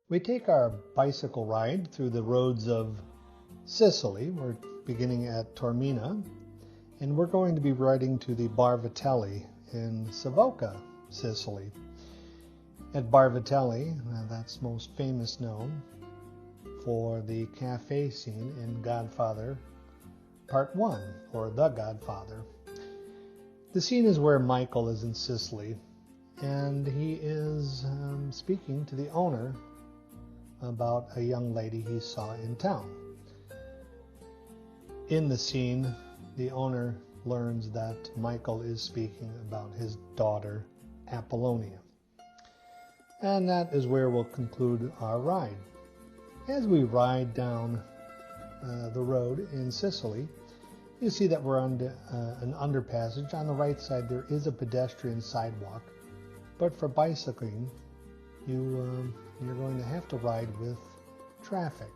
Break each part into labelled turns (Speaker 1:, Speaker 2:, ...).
Speaker 1: We take our bicycle ride through the roads of Sicily. We're beginning at Taormina, and we're going to be riding to the Bar Vitelli in Savoca, Sicily. At Bar Vitelli, that's most famous known for the cafe scene in Godfather Part 1, or The Godfather. The scene is where Michael is in Sicily, and he is speaking to the owner about a young lady he saw in town. In the scene, the owner learns that Michael is speaking about his daughter, Apollonia. And that is where we'll conclude our ride. As we ride down the road in Sicily, you see that we're on an underpassage. On the right side, there is a pedestrian sidewalk, but for bicycling, you're going to have to ride with traffic.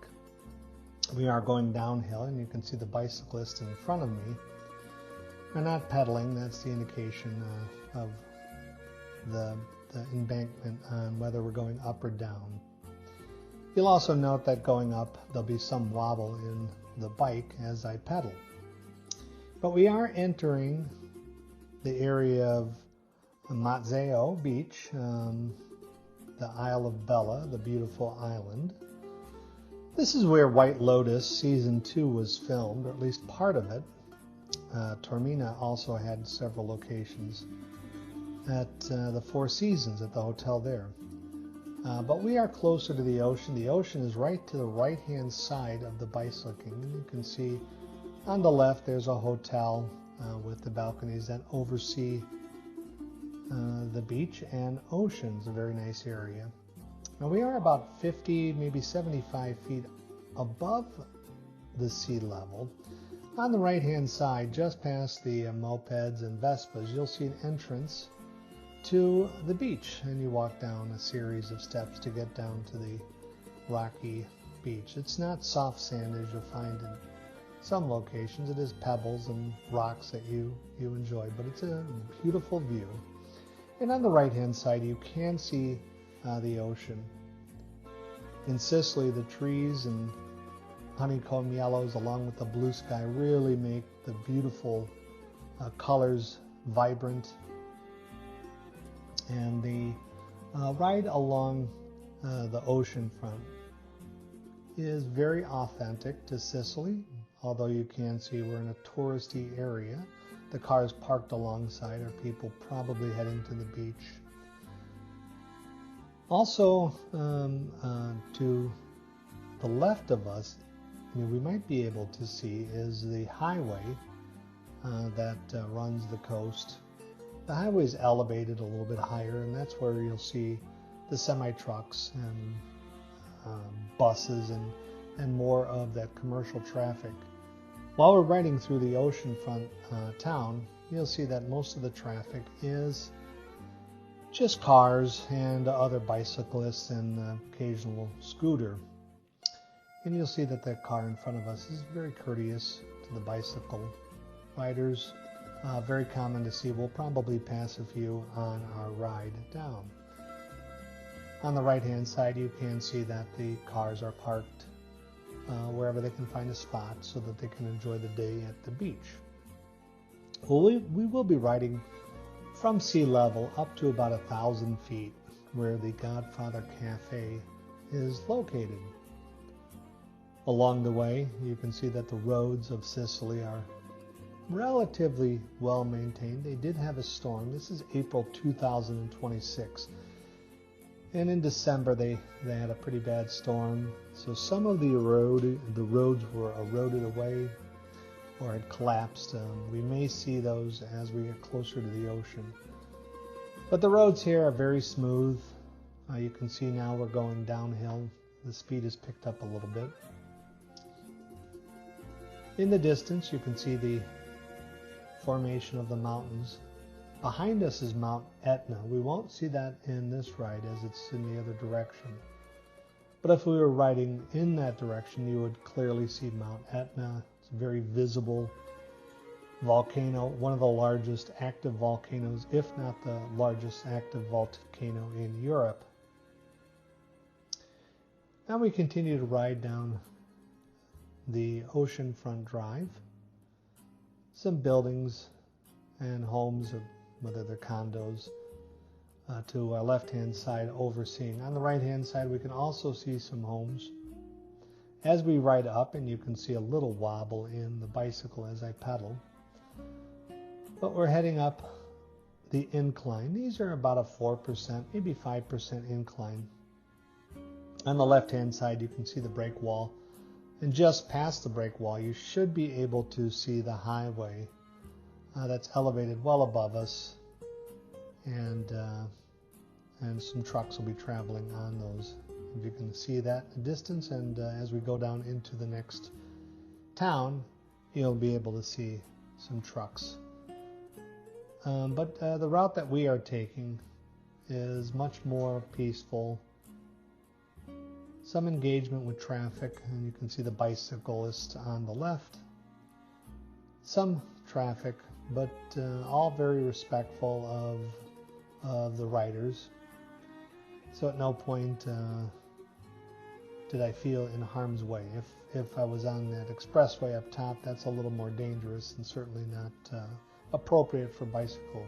Speaker 1: We are going downhill, and you can see the bicyclist in front of me. We're not pedaling. That's the indication of the embankment on whether we're going up or down. You'll also note that going up, there'll be some wobble in the bike as I pedal. But we are entering the area of Mazzeo Beach, the Isle of Bella, the beautiful island. This is where White Lotus Season 2 was filmed, or at least part of it. Taormina also had several locations at the Four Seasons at the hotel there. But we are closer to the ocean. The ocean is right to the right-hand side of the bicycling. You can see on the left there's a hotel with the balconies that oversee the beach and ocean. It's a very nice area. Now we are about 50, maybe 75 feet above the sea level. On the right-hand side, just past the mopeds and Vespas, you'll see an entrance to the beach, and you walk down a series of steps to get down to the rocky beach. It's not soft sand as you'll find in some locations. It is pebbles and rocks that you enjoy, but it's a beautiful view. And on the right-hand side, you can see the ocean. In Sicily, the trees and honeycomb yellows along with the blue sky really make the beautiful colors vibrant. And the ride along the ocean front is very authentic to Sicily, although you can see we're in a touristy area. The cars parked alongside are people probably heading to the beach. Also, to the left of us, we might be able to see is the highway that runs the coast. The highway is elevated a little bit higher, and that's where you'll see the semi-trucks and buses and more of that commercial traffic. While we're riding through the oceanfront town, you'll see that most of the traffic is just cars and other bicyclists and occasional scooter. And you'll see that that car in front of us is very courteous to the bicycle riders. Very common to see. We'll probably pass a few on our ride down. On the right-hand side, you can see that the cars are parked wherever they can find a spot so that they can enjoy the day at the beach. Well, we will be riding from sea level up to about 1,000 feet where the Godfather Cafe is located. Along the way, you can see that the roads of Sicily are relatively well maintained. They did have a storm. This is April 2026. And in December, they had a pretty bad storm. So some of the roads were eroded away or had collapsed. We may see those as we get closer to the ocean. But the roads here are very smooth. You can see now we're going downhill. The speed has picked up a little bit. In the distance, you can see the formation of the mountains. Behind us is Mount Etna. We won't see that in this ride as it's in the other direction. But if we were riding in that direction, you would clearly see Mount Etna. It's a very visible volcano, one of the largest active volcanoes, if not the largest active volcano in Europe. Now we continue to ride down the oceanfront drive. Some buildings and homes, whether they're condos, to our left-hand side overseeing. On the right-hand side, we can also see some homes. As we ride up, and you can see a little wobble in the bicycle as I pedal, but we're heading up the incline. These are about a 4%, maybe 5% incline. On the left-hand side, you can see the break wall. And just past the break wall, you should be able to see the highway that's elevated well above us. And some trucks will be traveling on those. If you can see that in the distance, and as we go down into the next town, you'll be able to see some trucks. But the route that we are taking is much more peaceful. Some engagement with traffic, and you can see the bicyclist on the left. Some traffic, but all very respectful of the riders. So at no point did I feel in harm's way. If I was on that expressway up top, that's a little more dangerous and certainly not appropriate for bicycle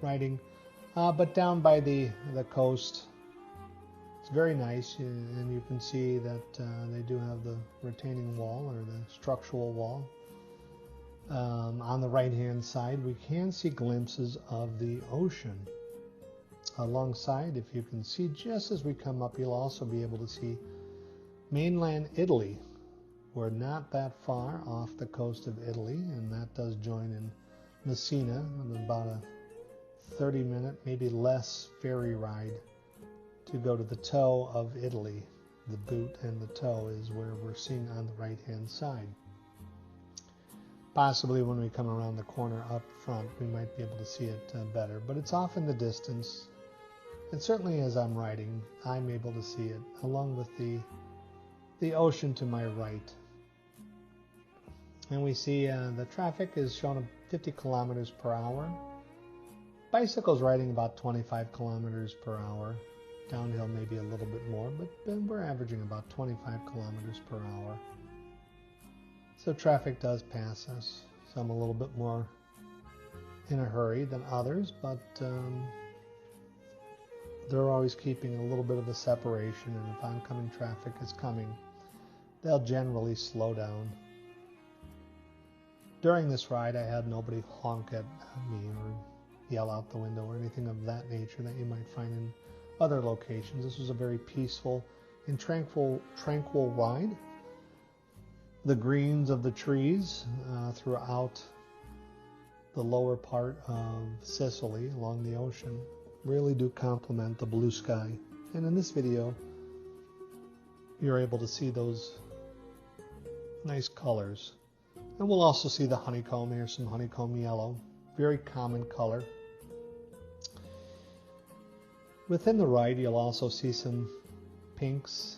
Speaker 1: riding. But down by the coast, it's very nice, and you can see that they do have the retaining wall or the structural wall. On the right-hand side, we can see glimpses of the ocean. Alongside, if you can see just as we come up, you'll also be able to see mainland Italy. We're not that far off the coast of Italy, and that does join in Messina, and about a 30-minute, maybe less, ferry ride to go to the toe of Italy. The boot and the toe is where we're seeing on the right-hand side. Possibly when we come around the corner up front, we might be able to see it better, but it's off in the distance. And certainly as I'm riding, I'm able to see it, along with the ocean to my right. And we see the traffic is shown at 50 kilometers per hour. Bicycles riding about 25 kilometers per hour. Downhill maybe a little bit more, but we're averaging about 25 kilometers per hour. So traffic does pass us. Some a little bit more in a hurry than others, but they're always keeping a little bit of a separation, and if oncoming traffic is coming, they'll generally slow down. During this ride, I had nobody honk at me or yell out the window or anything of that nature that you might find in other locations. This was a very peaceful and tranquil ride. The greens of the trees throughout the lower part of Sicily along the ocean really do complement the blue sky. And in this video, you're able to see those nice colors. And we'll also see the honeycomb. Here's some honeycomb yellow, very common color. Within the ride, you'll also see some pinks,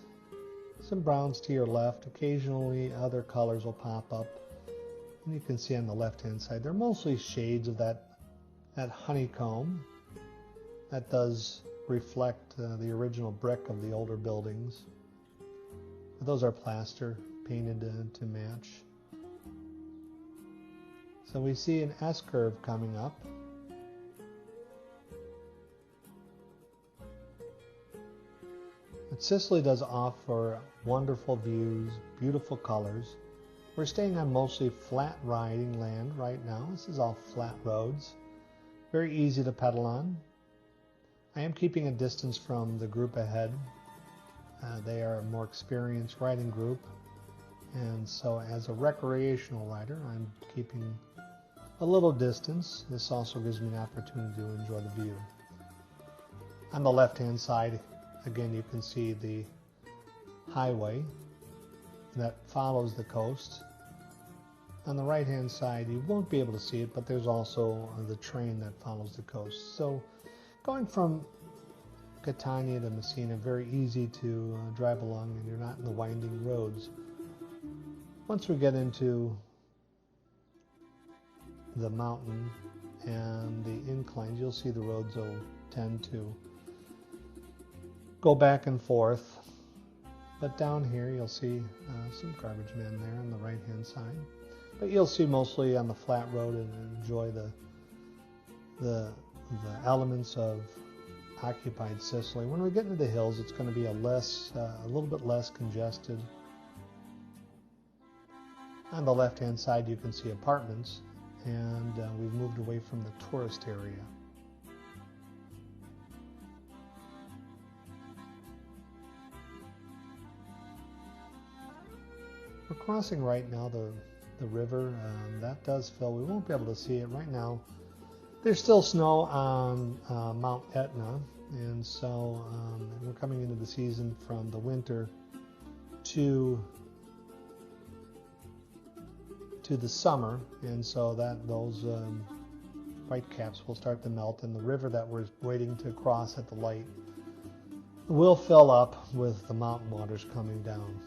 Speaker 1: some browns to your left. Occasionally, other colors will pop up. And you can see on the left-hand side, they're mostly shades of that honeycomb. That does reflect the original brick of the older buildings. But those are plaster, painted to match. So we see an S-curve coming up. But Sicily does offer wonderful views, beautiful colors. We're staying on mostly flat riding land right now. This is all flat roads. Very easy to pedal on. I am keeping a distance from the group ahead. They are a more experienced riding group. And so as a recreational rider, I'm keeping a little distance. This also gives me an opportunity to enjoy the view. On the left-hand side, again, you can see the highway that follows the coast. On the right-hand side, you won't be able to see it, but there's also the train that follows the coast. So going from Catania to Messina, very easy to drive along, and you're not in the winding roads. Once we get into the mountain and the inclines, you'll see the roads will tend to go back and forth. But down here you'll see some garbage men there on the right hand side. But you'll see mostly on the flat road and enjoy the elements of occupied Sicily. When we get into the hills, it's going to be a little bit less congested. On the left hand side you can see apartments, and we've moved away from the tourist area. We're crossing right now the river. That does fill. We won't be able to see it right now. There's still snow on Mount Etna, and so we're coming into the season from the winter to the summer, and so that those white caps will start to melt, and the river that we're waiting to cross at the light will fill up with the mountain waters coming down.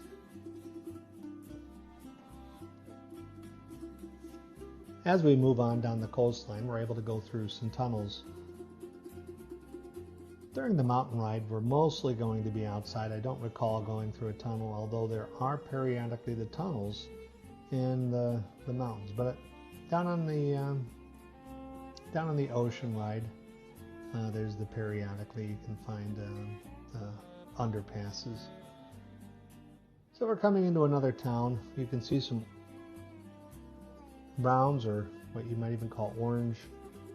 Speaker 1: As we move on down the coastline, we're able to go through some tunnels. During the mountain ride, we're mostly going to be outside. I don't recall going through a tunnel, although there are periodically the tunnels in the mountains. But down on the ocean ride, there's the periodically you can find underpasses. So we're coming into another town. You can see some browns, or what you might even call orange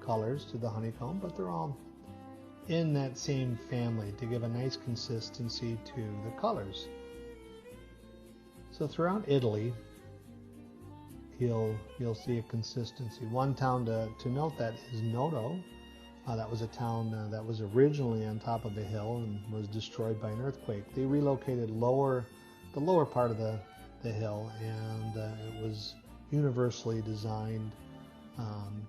Speaker 1: colors to the honeycomb, but they're all in that same family to give a nice consistency to the colors. So throughout Italy, you'll see a consistency. One town to note that is Noto. That was a town that was originally on top of a hill and was destroyed by an earthquake. They relocated the lower part of the hill, and it was universally designed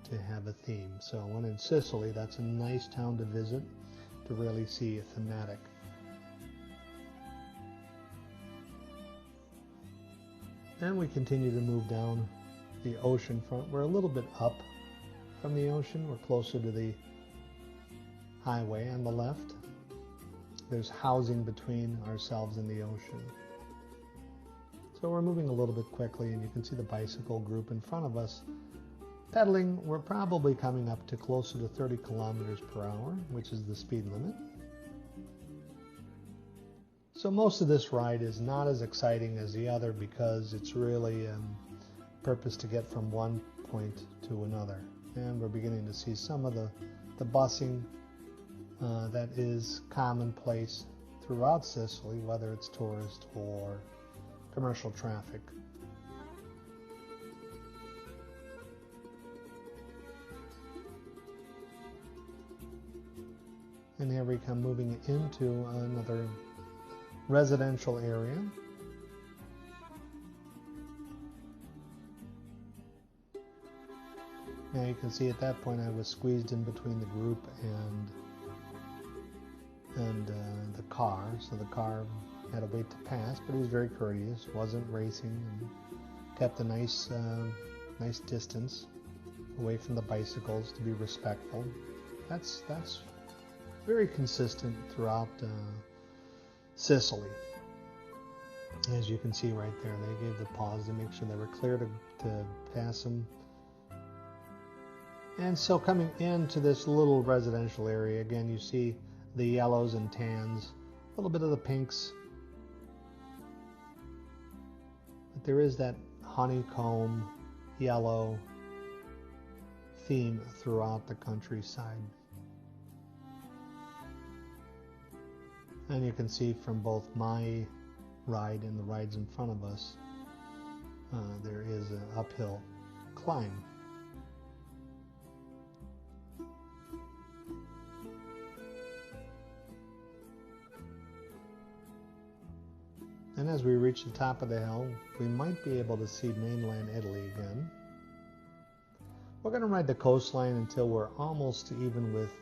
Speaker 1: to have a theme. So when in Sicily, that's a nice town to visit to really see a thematic. And we continue to move down the ocean front. We're a little bit up from the ocean. We're closer to the highway on the left. There's housing between ourselves and the ocean. So we're moving a little bit quickly, and you can see the bicycle group in front of us pedaling. We're probably coming up to closer to 30 kilometers per hour, which is the speed limit. So most of this ride is not as exciting as the other because it's really purpose to get from one point to another. And we're beginning to see some of the busing that is commonplace throughout Sicily, whether it's tourist or commercial traffic. And here we come moving into another residential area. Now you can see at that point I was squeezed in between the group and the car, so the car had to wait to pass, but he was very courteous, wasn't racing, and kept a nice distance away from the bicycles to be respectful. That's very consistent throughout Sicily. As you can see right there, they gave the pause to make sure they were clear to pass them. And so coming into this little residential area, again you see the yellows and tans, a little bit of the pinks. But there is that honeycomb yellow theme throughout the countryside. And you can see from both my ride and the rides in front of us, there is an uphill climb. And as we reach the top of the hill, we might be able to see mainland Italy again. We're going to ride the coastline until we're almost even with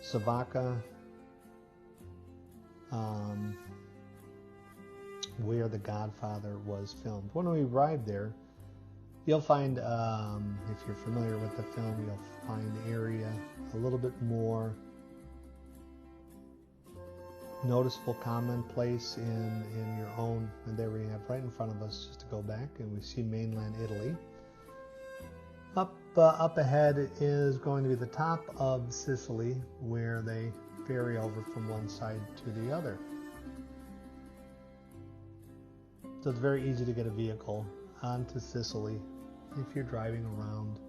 Speaker 1: Savoca, where The Godfather was filmed. When we arrive there, you'll find, if you're familiar with the film, you'll find the area a little bit more noticeable commonplace in your own, and there we have right in front of us, just to go back, and we see mainland Italy. Up ahead is going to be the top of Sicily, where they ferry over from one side to the other. So it's very easy to get a vehicle onto Sicily if you're driving around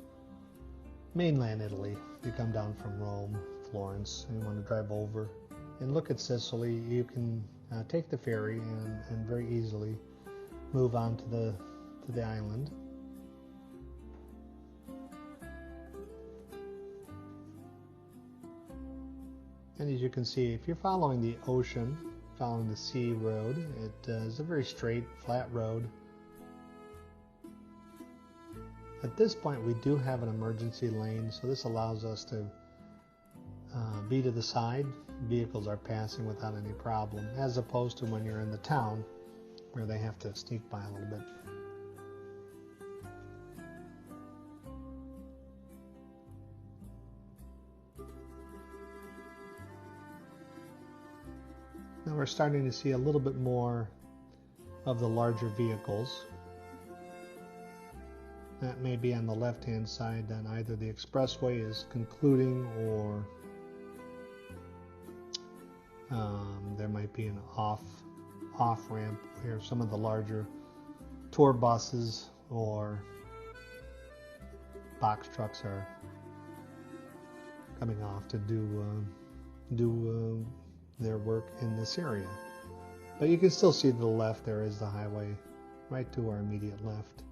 Speaker 1: mainland Italy. If you come down from Rome, Florence, and you want to drive over and look at Sicily, you can take the ferry and very easily move on to the island. And as you can see, if you're following the ocean, following the sea road, it is a very straight, flat road. At this point, we do have an emergency lane, so this allows us to be to the side. Vehicles are passing without any problem, as opposed to when you're in the town, where they have to sneak by a little bit. Now we're starting to see a little bit more of the larger vehicles. That may be on the left-hand side, then either the expressway is concluding, or there might be an off-ramp where some of the larger tour buses or box trucks are coming off to do their work in this area. But you can still see to the left there is the highway right to our immediate left.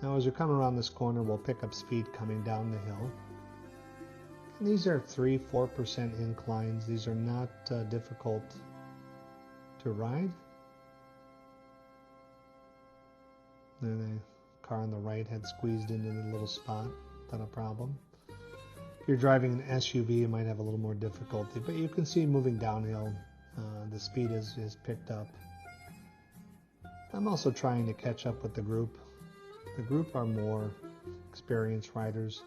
Speaker 1: Now as we come around this corner, we'll pick up speed coming down the hill. And these are 3-4% inclines. These are not difficult to ride. Then the car on the right had squeezed into the little spot. Not a problem. If you're driving an SUV, you might have a little more difficulty, but you can see moving downhill, the speed is picked up. I'm also trying to catch up with the group. The group are more experienced riders,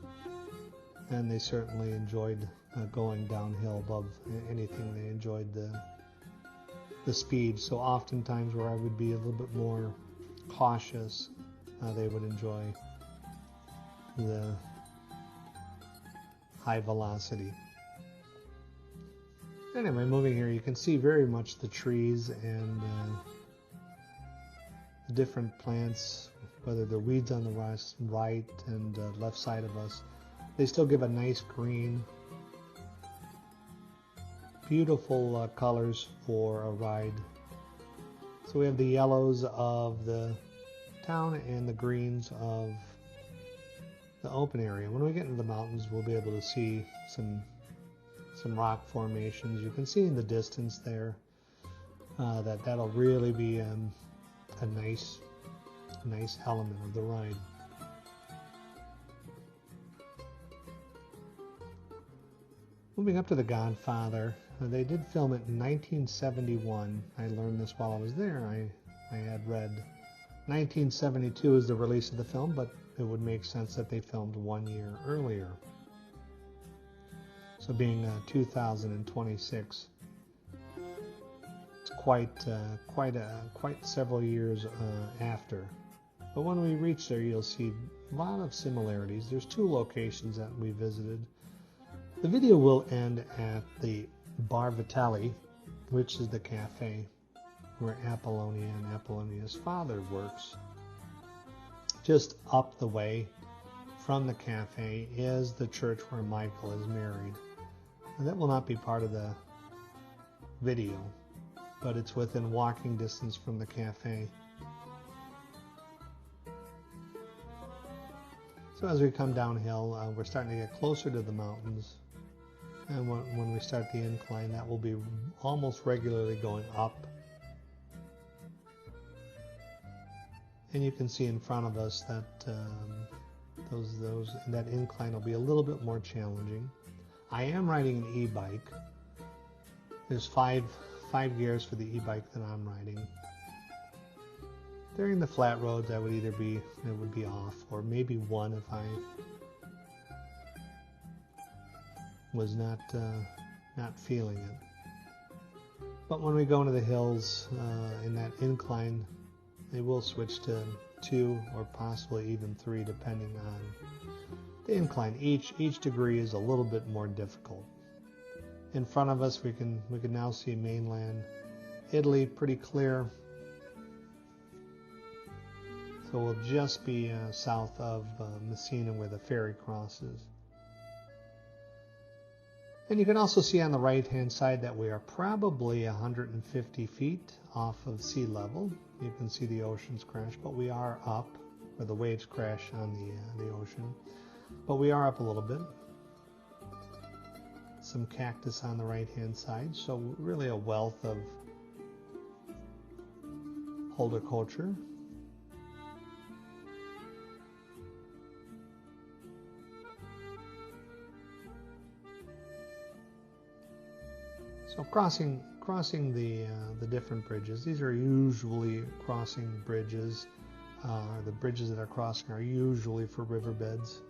Speaker 1: and they certainly enjoyed going downhill above anything. They enjoyed the speed. So oftentimes where I would be a little bit more cautious, they would enjoy the high velocity. Anyway, moving here, you can see very much the trees and the different plants, whether they're weeds on the right and left side of us. They still give a nice green. Beautiful colors for a ride. So we have the yellows of the town and the greens of the open area. When we get into the mountains, we'll be able to see some rock formations. You can see in the distance there that'll really be a nice element of the ride. Moving up to the Godfather, they did film it in 1971. I learned this while I was there. I had read 1972 is the release of the film, but it would make sense that they filmed 1 year earlier. So being 2026, it's quite several years after. But when we reach there, you'll see a lot of similarities. There's 2 locations that we visited. The video will end at the Bar Vitelli, which is the cafe where Apollonia and Apollonia's father works. Just up the way from the cafe is the church where Michael is married. And that will not be part of the video, but it's within walking distance from the cafe. So as we come downhill, we're starting to get closer to the mountains. And when we start the incline, that will be almost regularly going up. And you can see in front of us that that incline will be a little bit more challenging. I am riding an e-bike. There's five gears for the e-bike that I'm riding. During the flat roads, it would be off, or maybe 1 was not feeling it. But when we go into the hills in that incline, they will switch to 2 or possibly even 3, depending on the incline. Each degree is a little bit more difficult. In front of us, we can now see mainland Italy pretty clear. So we'll just be south of Messina where the ferry crosses. And you can also see on the right-hand side that we are probably 150 feet off of sea level. You can see the oceans crash, but we are up, or the waves crash on the ocean. But we are up a little bit. Some cactus on the right-hand side, so really a wealth of horticulture. So crossing the different bridges. These are usually crossing bridges. The bridges that are crossing are usually for riverbeds.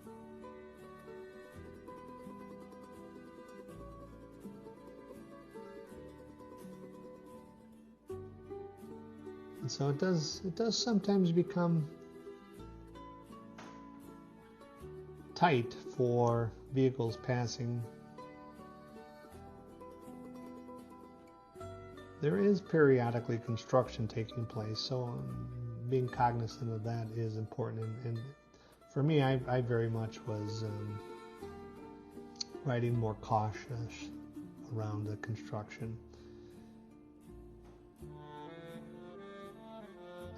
Speaker 1: And so it does sometimes become tight for vehicles passing. There is periodically construction taking place, so being cognizant of that is important. And for me, I very much was riding more cautious around the construction.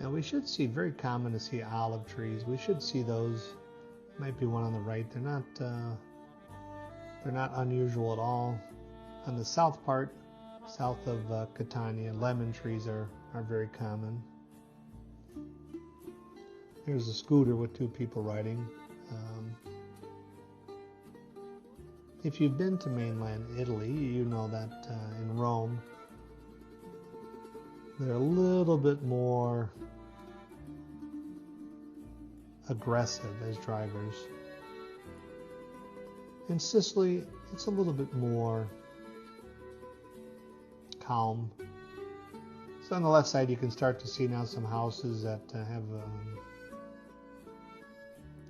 Speaker 1: Now we should see, very common to see olive trees. We should see those. Might be one on the right. They're not unusual at all. On the south part, south of Catania, lemon trees are very common. Here's a scooter with 2 people riding. If you've been to mainland Italy, you know that in Rome, they're a little bit more aggressive as drivers. In Sicily, it's a little bit more calm. So on the left side, you can start to see now some houses that have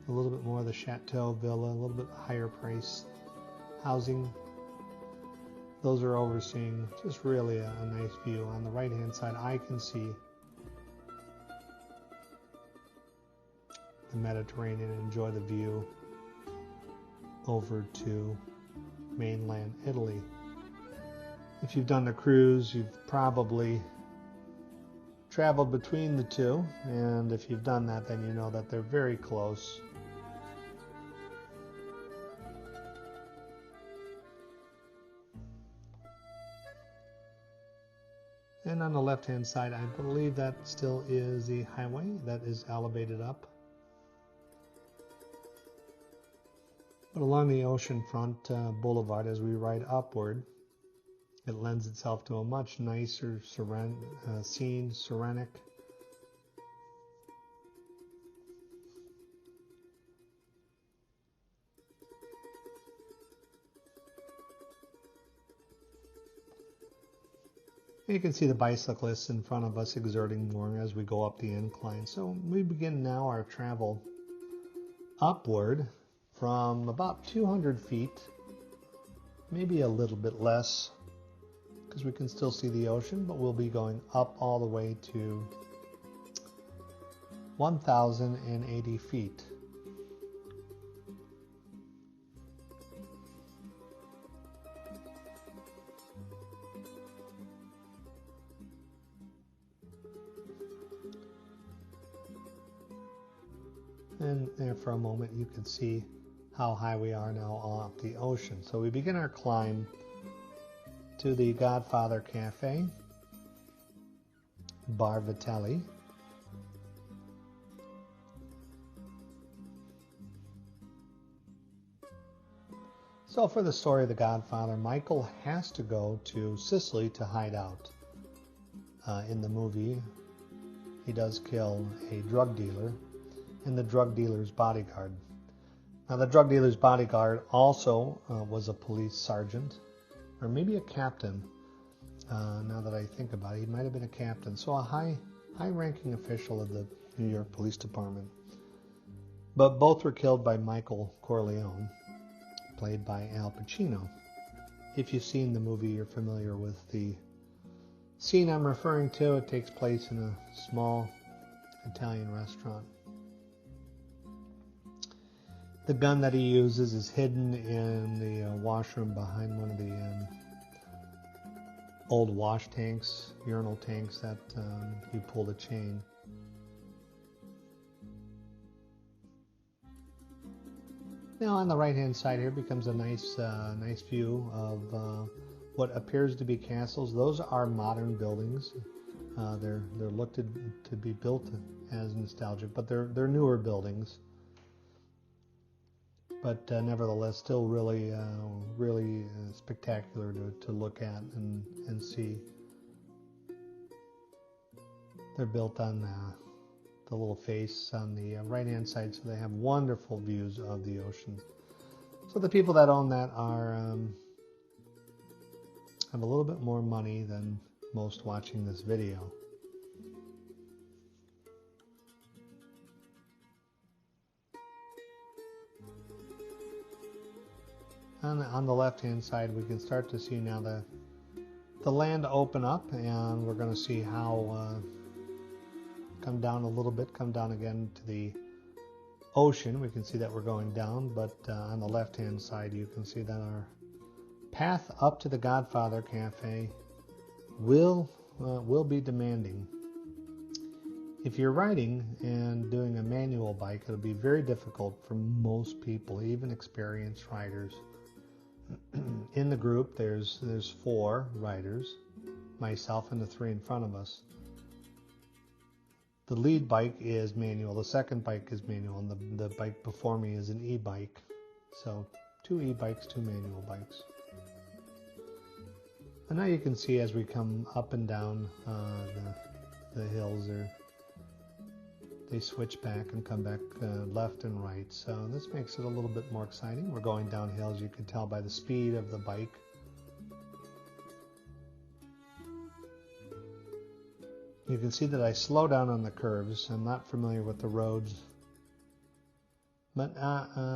Speaker 1: a little bit more of the chateau villa, a little bit higher price housing. Those are overseeing just really a nice view. On the right hand side, I can see the Mediterranean and enjoy the view over to mainland Italy. If you've done the cruise, you've probably traveled between the two, and if you've done that, then you know that they're very close. And on the left-hand side, I believe that still is the highway that is elevated up. But along the oceanfront boulevard, as we ride upward, it lends itself to a much nicer scene, scenic. You can see the bicyclists in front of us exerting more as we go up the incline. So we begin now our travel upward from about 200 feet, maybe a little bit less, because we can still see the ocean, but we'll be going up all the way to 1,080 feet. And there for a moment you can see how high we are now off the ocean. So we begin our climb to the Godfather Cafe, Bar Vitelli. So for the story of the Godfather, Michael has to go to Sicily to hide out. In the movie, he does kill a drug dealer and the drug dealer's bodyguard. Now, the drug dealer's bodyguard also was a police sergeant, or maybe a captain. Now that I think about it, he might have been a captain. So a high-ranking official of the New York Police Department. But both were killed by Michael Corleone, played by Al Pacino. If you've seen the movie, you're familiar with the scene I'm referring to. It takes place in a small Italian restaurant. The gun that he uses is hidden in the washroom behind one of the old wash tanks, urinal tanks that you pull the chain. Now on the right-hand side here becomes a nice view of what appears to be castles. Those are modern buildings. They're looked to be built as nostalgic, but they're newer buildings. But nevertheless, still really spectacular to look at and see. They're built on the little face on the right-hand side, so they have wonderful views of the ocean. So the people that own that are have a little bit more money than most watching this video. On the left-hand side, we can start to see now the land open up, and we're going to see how come down a little bit, come down again to the ocean. We can see that we're going down, but on the left-hand side, you can see that our path up to the Godfather Cafe will be demanding. If you're riding and doing a manual bike, it'll be very difficult for most people, even experienced riders. In the group, there's 4 riders, myself and the 3 in front of us. The lead bike is manual, the second bike is manual, and the bike before me is an e-bike. So 2 e-bikes, 2 manual bikes. And now you can see as we come up and down the hills, they switch back and come back left and right. So this makes it a little bit more exciting. We're going downhill, as you can tell by the speed of the bike. You can see that I slow down on the curves. I'm not familiar with the roads. But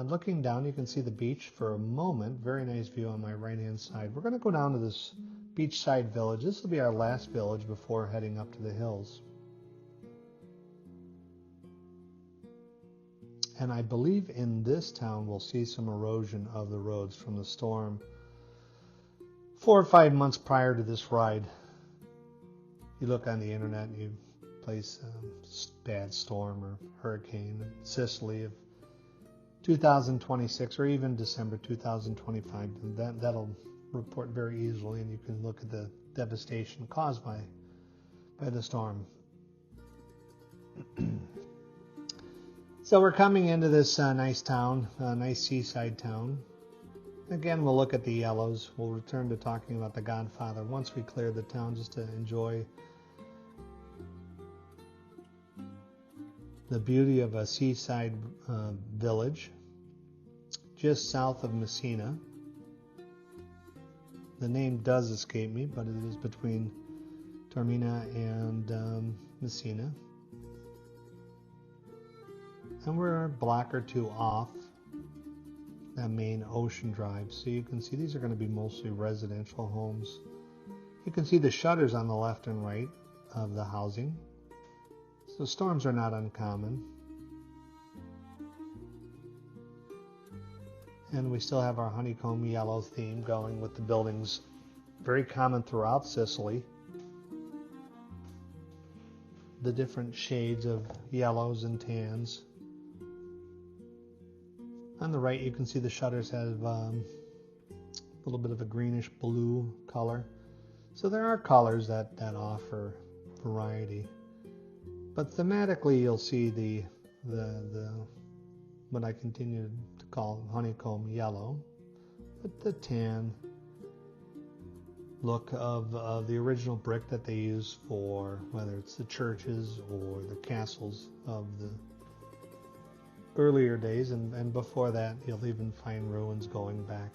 Speaker 1: looking down, you can see the beach for a moment. Very nice view on my right-hand side. We're going to go down to this beachside village. This will be our last village before heading up to the hills. And I believe in this town we'll see some erosion of the roads from the storm 4 or 5 months prior to this ride. You look on the internet and you place bad storm or hurricane in Sicily of 2026 or even December 2025. That'll report very easily, and you can look at the devastation caused by the storm. So we're coming into this nice town, nice seaside town. Again, we'll look at the yellows. We'll return to talking about the Godfather once we clear the town, just to enjoy the beauty of a seaside village just south of Messina. The name does escape me, but it is between Taormina and Messina. And we're a block or 2 off that main ocean drive. So you can see these are going to be mostly residential homes. You can see the shutters on the left and right of the housing. So storms are not uncommon. And we still have our honeycomb yellow theme going with the buildings. Very common throughout Sicily. The different shades of yellows and tans. On the right, you can see the shutters have a little bit of a greenish blue color. So there are colors that offer variety. But thematically, you'll see the what I continue to call honeycomb yellow, but the tan look of the original brick that they use for whether it's the churches or the castles of earlier days, and before that you'll even find ruins going back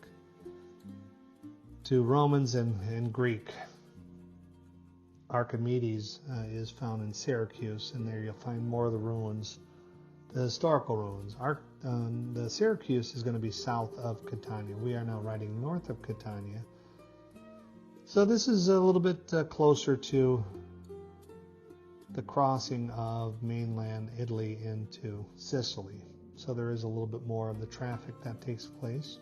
Speaker 1: to Romans and Greek. Archimedes is found in Syracuse, and there you'll find more of the ruins, the historical ruins. The Syracuse is going to be south of Catania. We are now riding north of Catania. So this is a little bit closer to the crossing of mainland Italy into Sicily. So there is a little bit more of the traffic that takes place.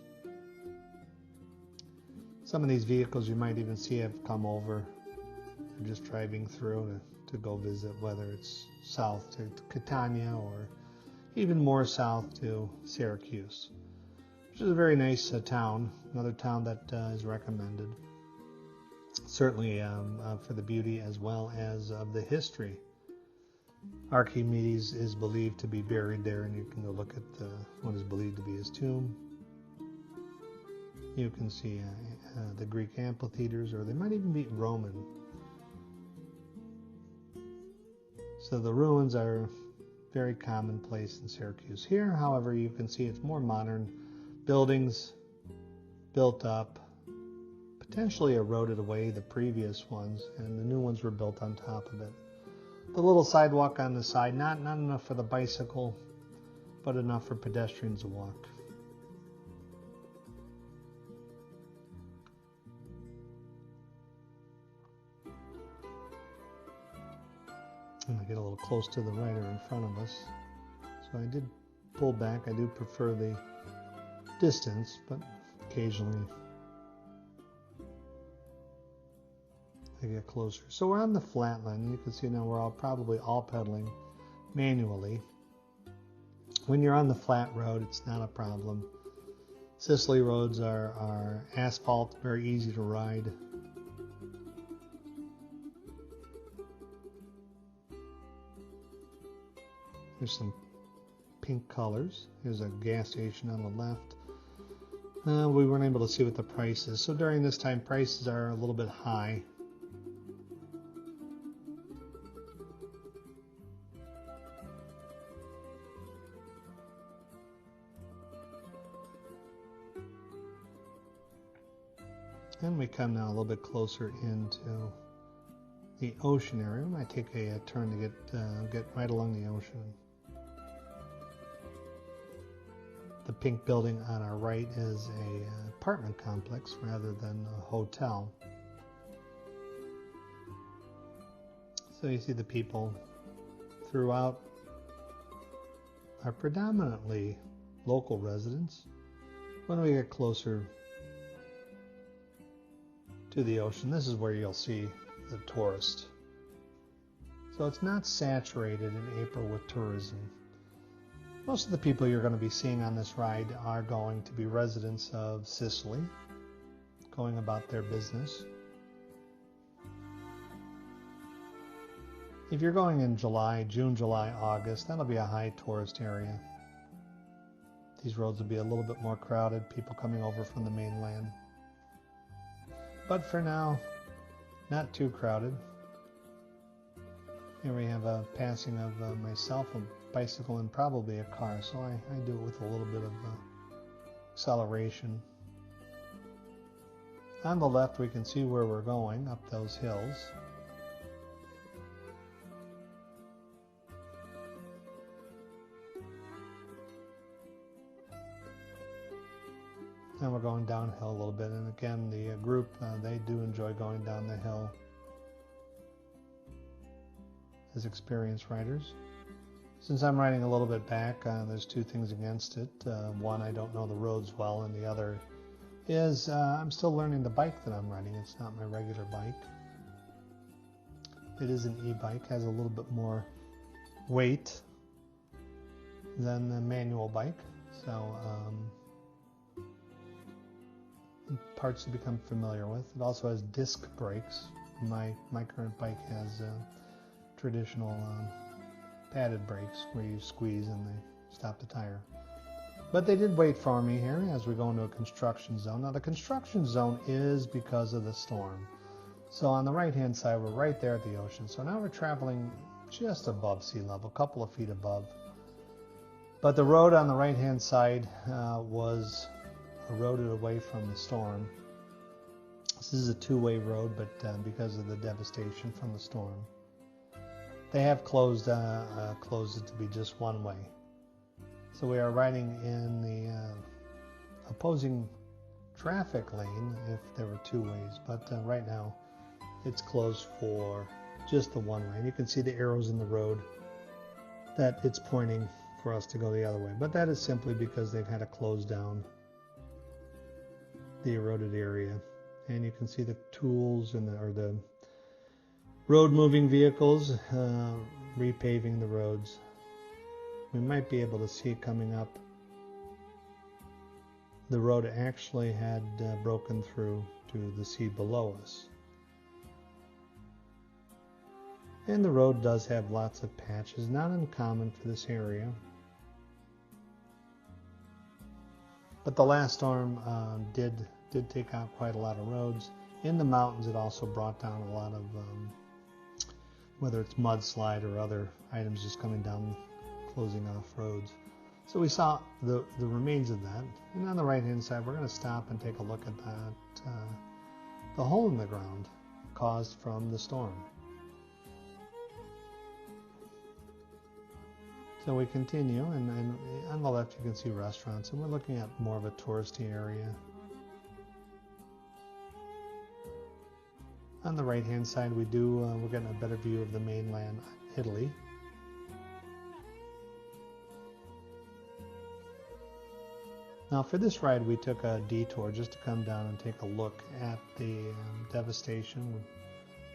Speaker 1: Some of these vehicles you might even see have come over. They're just driving through to go visit, whether it's south to Catania or even more south to Syracuse, which is a very nice town, another town that is recommended. Certainly for the beauty as well as of the history. Archimedes is believed to be buried there, and you can go look at what is believed to be his tomb. You can see the Greek amphitheaters, or they might even be Roman. So the ruins are very commonplace in Syracuse. Here, however, you can see it's more modern buildings built up, potentially eroded away the previous ones, and the new ones were built on top of it. The little sidewalk on the side, not enough for the bicycle, but enough for pedestrians to walk. I'm going to get a little close to the rider in front of us. So I did pull back. I do prefer the distance, but occasionally I get closer. So we're on the flatland. You can see now we're probably all pedaling manually. When you're on the flat road, it's not a problem. Sicily roads are asphalt, very easy to ride. There's some pink colors. Here's a gas station on the left. We weren't able to see what the price is. So during this time, prices are a little bit high. And we come now a little bit closer into the ocean area. We might take a turn to get right along the ocean. The pink building on our right is an apartment complex rather than a hotel. So you see the people throughout are predominantly local residents. When we get closer to the ocean, this is where you'll see the tourist. So it's not saturated in April with tourism. Most of the people you're going to be seeing on this ride are going to be residents of Sicily, going about their business. If you're going in June, July, August, that'll be a high tourist area. These roads will be a little bit more crowded, people coming over from the mainland. But for now, not too crowded. Here we have a passing of myself, a bicycle, and probably a car, so I do it with a little bit of acceleration. On the left, we can see where we're going, up those hills. And we're going downhill a little bit, and again, the group, they do enjoy going down the hill as experienced riders. Since I'm riding a little bit back, there's two things against it. One, I don't know the roads well, and the other is I'm still learning the bike that I'm riding. It's not my regular bike. It is an e-bike, has a little bit more weight than the manual bike, so parts to become familiar with. It also has disc brakes. My current bike has traditional padded brakes where you squeeze and they stop the tire. But they did wait for me here as we go into a construction zone. Now the construction zone is because of the storm. So on the right hand side, we're right there at the ocean. So now we're traveling just above sea level, a couple of feet above. But the road on the right-hand side was eroded away from the storm. This is a two-way road, but because of the devastation from the storm, they have closed it to be just one way. So we are riding in the opposing traffic lane if there were two ways, but right now it's closed for just the one way. And you can see the arrows in the road that it's pointing for us to go the other way, but that is simply because they've had to close down the eroded area. And you can see the tools and the road moving vehicles repaving the roads. We might be able to see it coming up. The road actually had broken through to the sea below us. And the road does have lots of patches, not uncommon for this area. But the last storm did take out quite a lot of roads. In the mountains, it also brought down a lot of, whether it's mudslide or other items just coming down, closing off roads. So we saw the remains of that. And on the right-hand side, we're going to stop and take a look at that, the hole in the ground caused from the storm. So we continue, and on the left you can see restaurants, and we're looking at more of a touristy area. On the right-hand side, we're getting a better view of the mainland, Italy. Now for this ride, we took a detour just to come down and take a look at the devastation.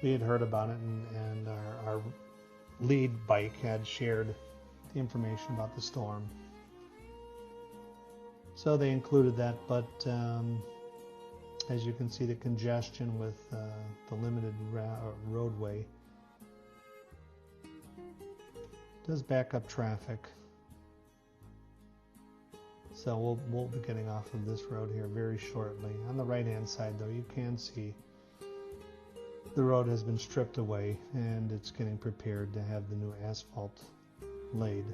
Speaker 1: We had heard about it, and our lead bike had shared the information about the storm. So they included that, but as you can see, the congestion with the limited roadway does back up traffic. So we'll be getting off of this road here very shortly. On the right-hand side, though, you can see the road has been stripped away, and it's getting prepared to have the new asphalt laid.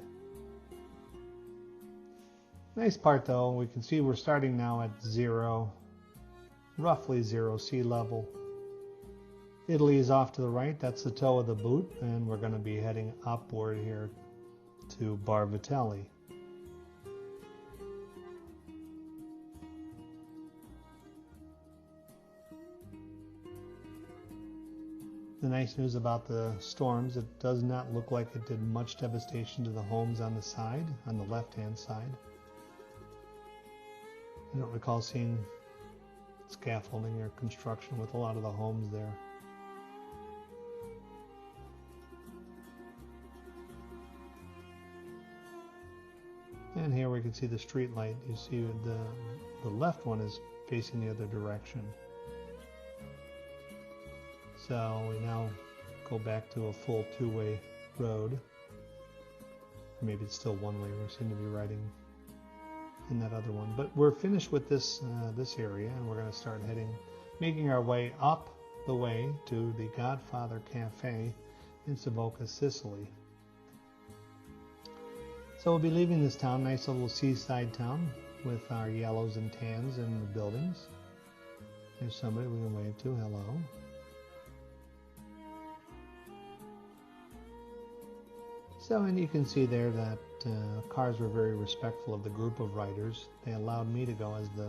Speaker 1: Nice part, though, we can see we're starting now at roughly zero sea level. Italy is off to the right, that's the toe of the boot, and we're going to be heading upward here to Bar Vitelli. The nice news about the storms, it does not look like it did much devastation to the homes on the side, on the left-hand side. I don't recall seeing scaffolding or construction with a lot of the homes there. And here we can see the street light. You see the left one is facing the other direction. So we now go back to a full two-way road. Or maybe it's still one way. We seem to be riding in that other one. But we're finished with this area, and we're going to start making our way up the way to the Godfather Cafe in Savoca, Sicily. So we'll be leaving this town, nice little seaside town with our yellows and tans and the buildings. There's somebody we can wave to. Hello. So, and you can see there that cars were very respectful of the group of riders. They allowed me to go as the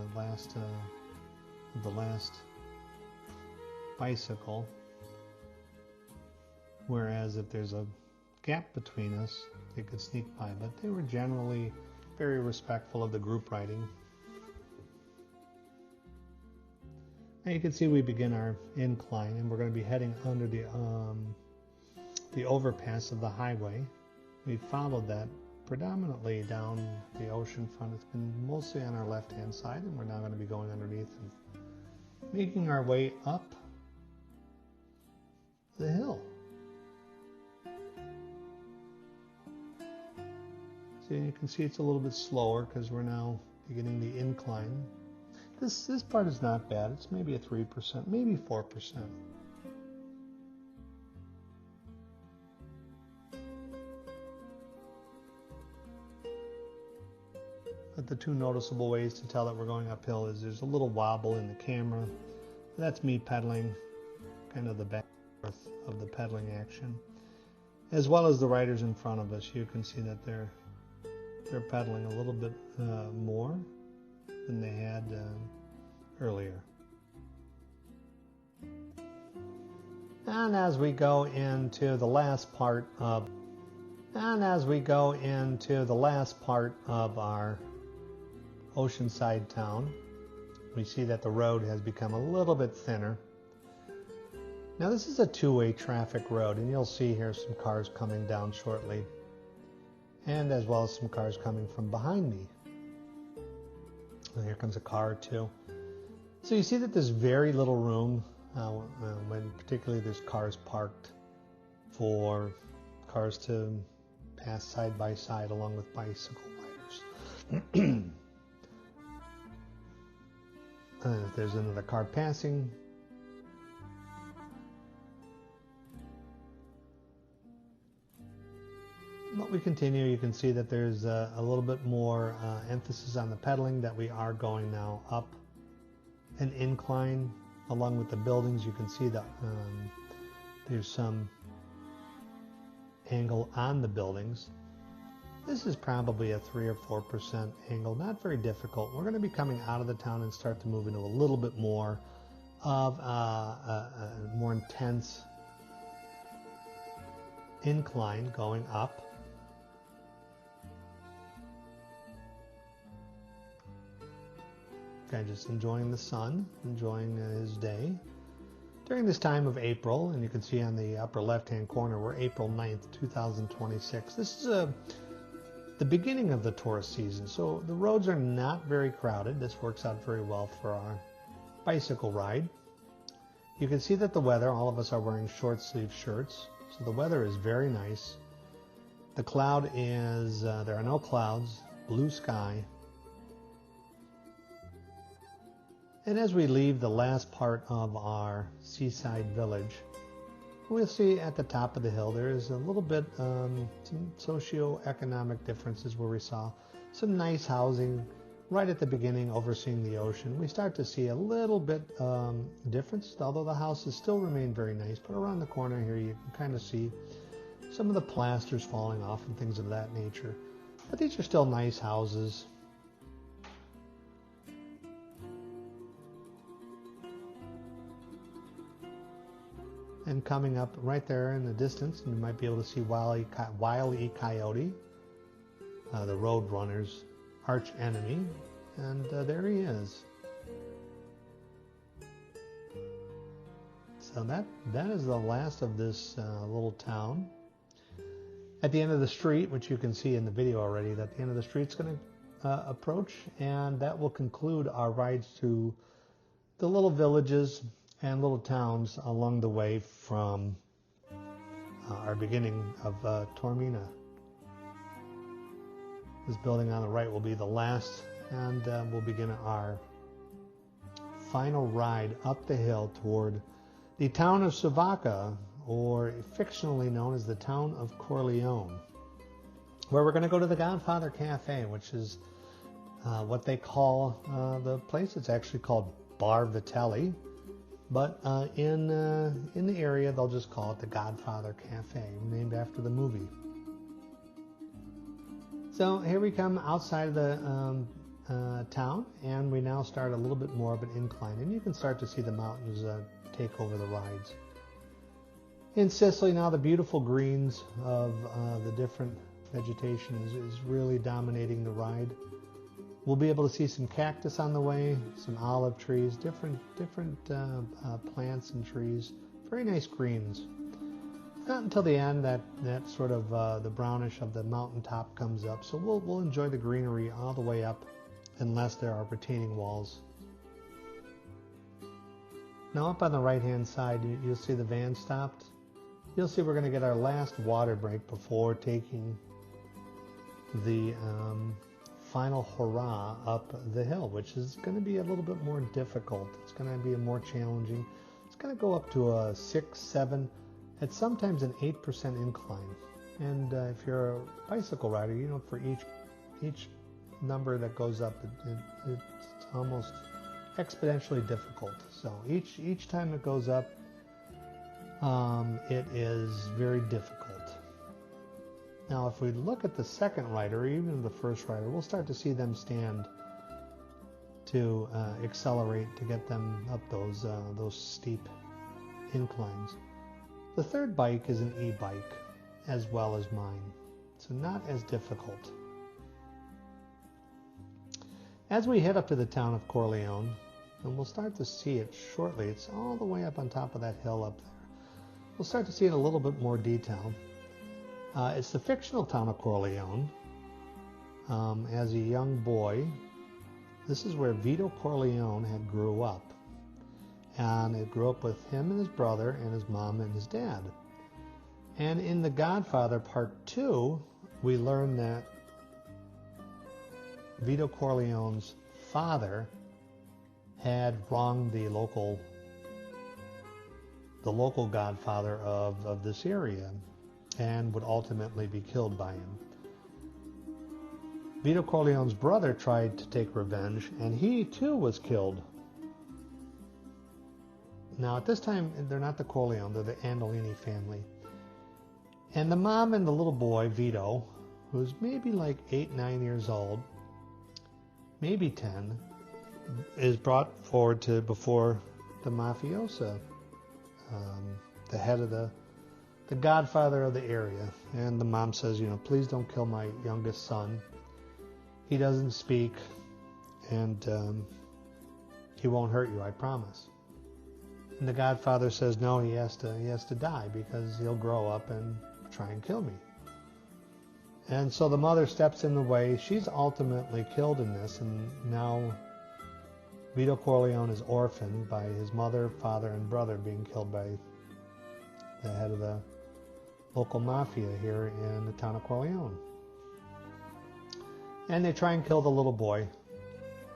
Speaker 1: last bicycle, whereas if there's a gap between us, they could sneak by, but they were generally very respectful of the group riding. Now you can see we begin our incline, and we're going to be heading under the overpass of the highway. We followed that predominantly down the ocean front. It's been mostly on our left-hand side, and we're now going to be going underneath and making our way up the hill. So you can see it's a little bit slower because we're now beginning the incline. This part is not bad. It's maybe a 3%, maybe 4%. the two noticeable ways to tell that we're going uphill is there's a little wobble in the camera. That's me pedaling, kind of the back and forth of the pedaling action, as well as the riders in front of us. You can see that they're pedaling a little bit more than they had earlier. And as we go into the last part of our oceanside town, we see that the road has become a little bit thinner. Now this is a two-way traffic road, and you'll see here some cars coming down shortly, and as well as some cars coming from behind me. And here comes a car or two. So you see that there's very little room when particularly there's cars parked for cars to pass side by side along with bicycle riders. There's another car passing. But we continue. You can see that there's a little bit more emphasis on the pedaling, that we are going now up an incline along with the buildings. You can see that there's some angle on the buildings. This is probably a 3 or 4% angle, not very difficult. We're going to be coming out of the town and start to move into a little bit more of a more intense incline going up. Guy just enjoying the sun, enjoying his day during this time of April. And you can see on the upper left hand corner, we're April 9th, 2026. This is the beginning of the tourist season, so the roads are not very crowded. This works out very well for our bicycle ride. You can see that the weather, all of us are wearing short sleeve shirts, so the weather is very nice. The cloud is, there are no clouds, blue sky. And as we leave the last part of our seaside village, we'll see at the top of the hill there is a little bit some socio-economic differences where we saw some nice housing right at the beginning overseeing the ocean. We start to see a little bit difference, although the houses still remain very nice. But around the corner here you can kind of see some of the plasters falling off and things of that nature. But these are still nice houses. And coming up right there in the distance, you might be able to see Wile E. Coyote, the road runner's arch enemy, and there he is. So that is the last of this little town. At the end of the street, which you can see in the video already, that the end of the street's going to approach, and that will conclude our rides to the little villages and little towns along the way from our beginning of Taormina. This building on the right will be the last, and we'll begin our final ride up the hill toward the town of Savoca, or fictionally known as the town of Corleone, where we're going to go to the Godfather Cafe, which is what they call the place. It's actually called Bar Vitelli. But in the area, they'll just call it the Godfather Cafe, named after the movie. So here we come outside of the town, and we now start a little bit more of an incline. And you can start to see the mountains take over the rides. In Sicily now, the beautiful greens of the different vegetation is really dominating the ride. We'll be able to see some cactus on the way, some olive trees, different plants and trees. Very nice greens. Not until the end that sort of the brownish of the mountaintop comes up. So we'll enjoy the greenery all the way up, unless there are retaining walls. Now up on the right-hand side, you'll see the van stopped. You'll see we're going to get our last water break before taking the final hurrah up the hill, which is going to be a little bit more difficult. It's going to be more challenging. It's going to go up to a 6, 7, and sometimes an 8% incline. And if you're a bicycle rider, you know, for each number that goes up. It's almost exponentially difficult. So each time it goes up, it is very difficult. Now, if we look at the second rider, or even the first rider, we'll start to see them stand to accelerate to get them up those steep inclines. The third bike is an e-bike, as well as mine, so not as difficult. As we head up to the town of Corleone, and we'll start to see it shortly, it's all the way up on top of that hill up there. We'll start to see it in a little bit more detail. It's the fictional town of Corleone. As a young boy, this is where Vito Corleone had grew up. And it grew up with him and his brother and his mom and his dad. And in The Godfather Part 2, we learn that Vito Corleone's father had wronged the local godfather of this area and would ultimately be killed by him. Vito Corleone's brother tried to take revenge, and he too was killed. Now at this time, they're not the Corleone, they're the Andolini family. And the mom and the little boy, Vito, who's maybe like 8, 9 years old, maybe 10, is brought forward to before the mafiosa, the head of the godfather of the area. And the mom says, please don't kill my youngest son. He doesn't speak, and he won't hurt you, I promise. And the godfather says, no, he has to die because he'll grow up and try and kill me. And so the mother steps in the way. She's ultimately killed in this, and now Vito Corleone is orphaned by his mother, father, and brother being killed by the head of the local mafia here in the town of Corleone. And they try and kill the little boy.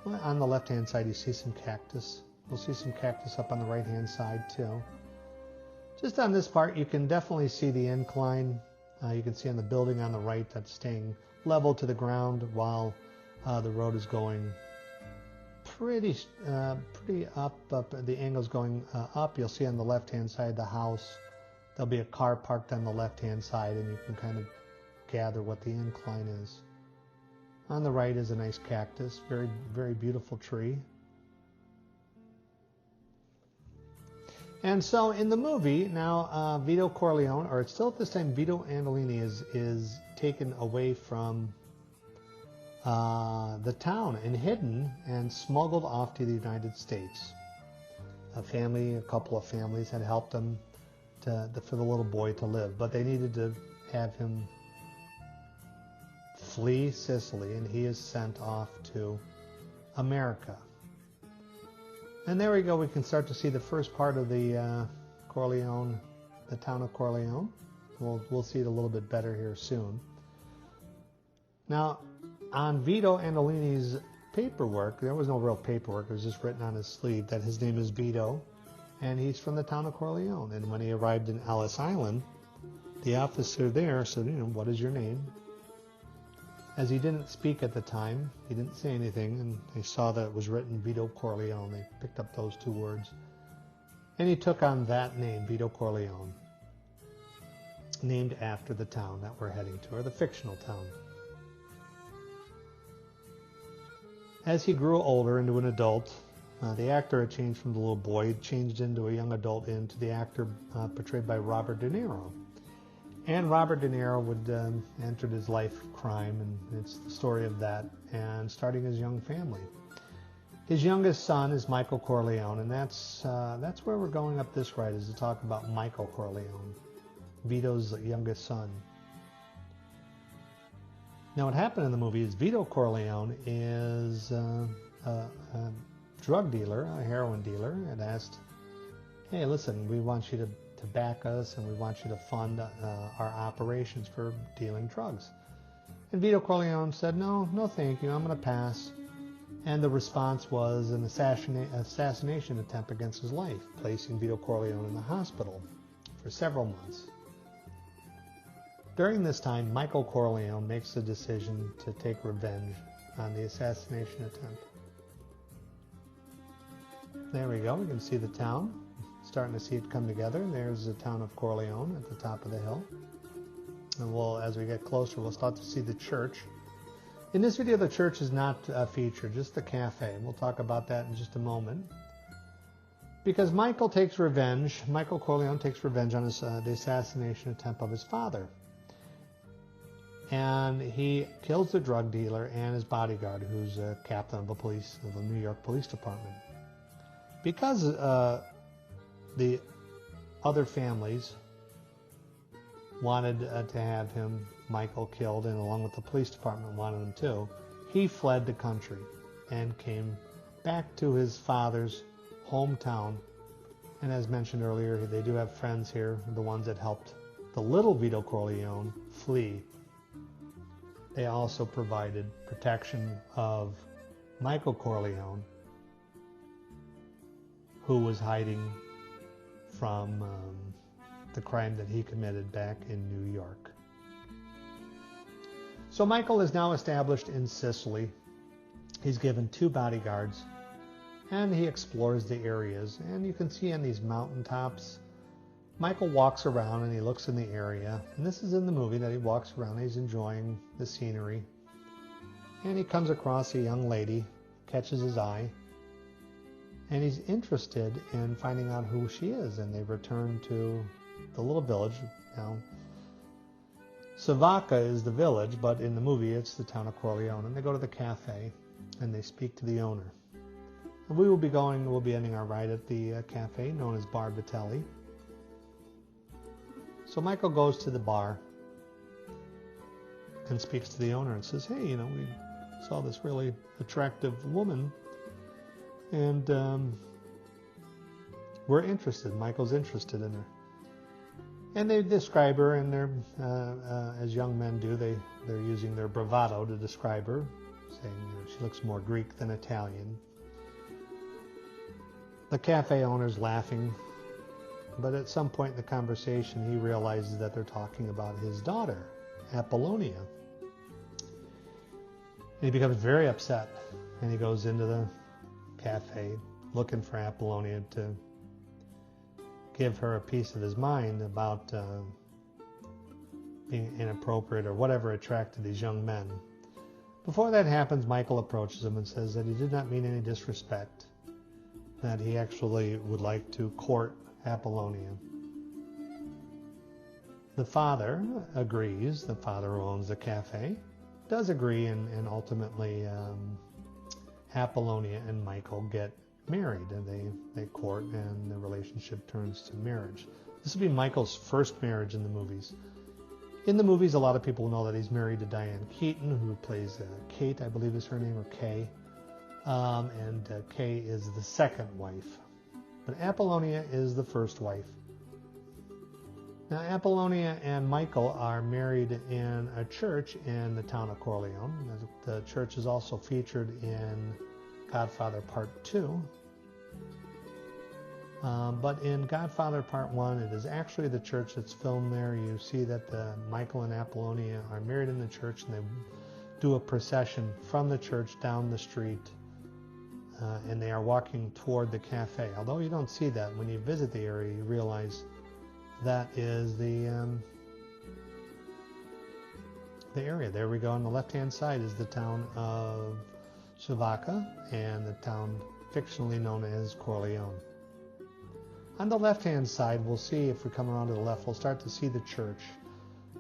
Speaker 1: On the left-hand side, you see some cactus. We'll see some cactus up on the right-hand side, too. Just on this part, you can definitely see the incline. You can see on the building on the right that's staying level to the ground while the road is going pretty up. The angle's going up. You'll see on the left-hand side the house. There'll be a car parked on the left-hand side, and you can kind of gather what the incline is. On the right is a nice cactus, very, very beautiful tree. And so in the movie, now Vito Corleone, or it's still at this time Vito Andolini, is taken away from the town and hidden and smuggled off to the United States. A couple of families had helped him for the little boy to live, but they needed to have him flee Sicily, and he is sent off to America. And there we go. We can start to see the first part of the Corleone, the town of Corleone. We'll see it a little bit better here soon. Now, on Vito Andolini's paperwork, there was no real paperwork. It was just written on his sleeve that his name is Vito, and he's from the town of Corleone. And when he arrived in Ellis Island, the officer there said, what is your name? As he didn't speak at the time, he didn't say anything, and they saw that it was written Vito Corleone. They picked up those two words. And he took on that name, Vito Corleone, named after the town that we're heading to, or the fictional town. As he grew older into an adult, the actor had changed from the little boy, changed into a young adult, into the actor portrayed by Robert De Niro. And Robert De Niro would entered his life of crime, and it's the story of that, and starting his young family. His youngest son is Michael Corleone, and that's where we're going up this ride, is to talk about Michael Corleone, Vito's youngest son. Now, what happened in the movie is Vito Corleone is a drug dealer, a heroin dealer, and asked, hey, listen, we want you to back us, and we want you to fund our operations for dealing drugs. And Vito Corleone said, no, thank you, I'm going to pass. And the response was an assassination attempt against his life, placing Vito Corleone in the hospital for several months. During this time, Michael Corleone makes the decision to take revenge on the assassination attempt. There we go. We can see the town. Starting to see it come together. There's the town of Corleone at the top of the hill. And as we get closer, we'll start to see the church. In this video, the church is not featured, just the cafe. We'll talk about that in just a moment. Because Michael Corleone takes revenge on the assassination attempt of his father. And he kills the drug dealer and his bodyguard, who's a captain of the New York Police Department. Because the other families wanted to have Michael killed, and along with the police department wanted him too, he fled the country and came back to his father's hometown. And as mentioned earlier, they do have friends here, the ones that helped the little Vito Corleone flee. They also provided protection of Michael Corleone, who was hiding from the crime that he committed back in New York. So Michael is now established in Sicily. He's given 2 bodyguards, and he explores the areas. And you can see on these mountaintops, Michael walks around and he looks in the area. And this is in the movie that he walks around, he's enjoying the scenery. And he comes across a young lady, catches his eye, and he's interested in finding out who she is. And they return to the little village. Now, Savoca is the village, but in the movie it's the town of Corleone. And they go to the cafe and they speak to the owner. And we'll be ending our ride at the cafe known as Bar Vitelli. So Michael goes to the bar and speaks to the owner and says, hey, we saw this really attractive woman, and we're interested. Michael's interested in her. And they describe her, and they're, as young men do, they're using their bravado to describe her, saying she looks more Greek than Italian. The cafe owner's laughing, but at some point in the conversation, he realizes that they're talking about his daughter, Apollonia. And he becomes very upset, and he goes into the cafe looking for Apollonia to give her a piece of his mind about being inappropriate or whatever attracted these young men. Before that happens, Michael approaches him and says that he did not mean any disrespect, that he actually would like to court Apollonia. The father agrees. The father who owns the cafe does agree, and ultimately Apollonia and Michael get married, and they court, and the relationship turns to marriage. This would be Michael's first marriage in the movies. In the movies, a lot of people know that he's married to Diane Keaton, who plays Kate, I believe is her name, or Kay. And Kay is the second wife. But Apollonia is the first wife. Now, Apollonia and Michael are married in a church in the town of Corleone. The church is also featured in Godfather Part 2. But in Godfather Part 1, it is actually the church that's filmed there. You see that Michael and Apollonia are married in the church, and they do a procession from the church down the street, and they are walking toward the cafe. Although you don't see that, when you visit the area, you realize that is the area. There we go. On the left-hand side is the town of Savoca, and the town fictionally known as Corleone. On the left-hand side, we'll see, if we come around to the left, we'll start to see the church